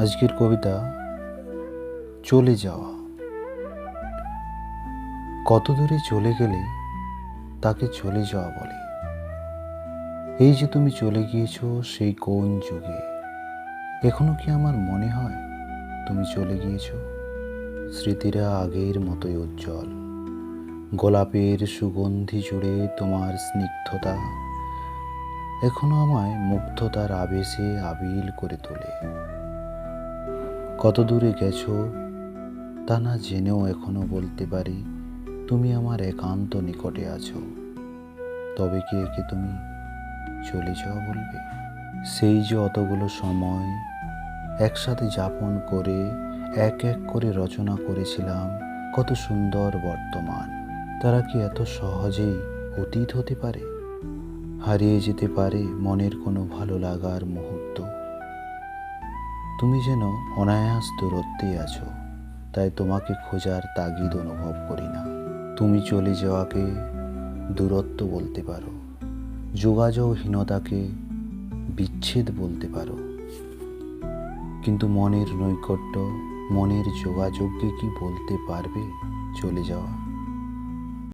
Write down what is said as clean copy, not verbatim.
আজকের কবিতা চলে যাওয়া। কত দূরে চলে গেলে তাকে চলে যাওয়া বলে। এই যে তুমি চলে গিয়েছো সেই কোন যুগে, এখনো কি আমার মনে হয় তুমি চলে গিয়েছো? স্মৃতিরা আগের মতোই উজ্জ্বল, গোলাপের সুগন্ধি জুড়ে তোমার স্নিগ্ধতা এখনো আমায় মুগ্ধতার আবেশে আবিল করে তোলে। কত দূরে গেছো তা না জেনেও এখনো বলতে পারি তুমি আমার একান্ত নিকটে আছো। তবে কি একে তুমি চলে যাওয়া বলবে? সেই যে অতগুলো সময় একসাথে যাপন করে এক এক করে রচনা করেছিলাম কত সুন্দর বর্তমান, তারা কি এত সহজেই অতীত হতে পারে? হারিয়ে যেতে পারে মনের কোনো ভালো লাগার মুহূর্ত। তুমি যেন অনায়াস দূরত্বেই আছো, তাই তোমাকে খোঁজার তাগিদ অনুভব করি না। তুমি চলে যাওয়াকে দূরত্ব বলতে পারো, যোগাযোগহীনতাকে বিচ্ছেদ বলতে পারো, কিন্তু মনের নৈকট্য, মনের যোগাযোগকে কি বলতে পারবে চলে যাওয়া?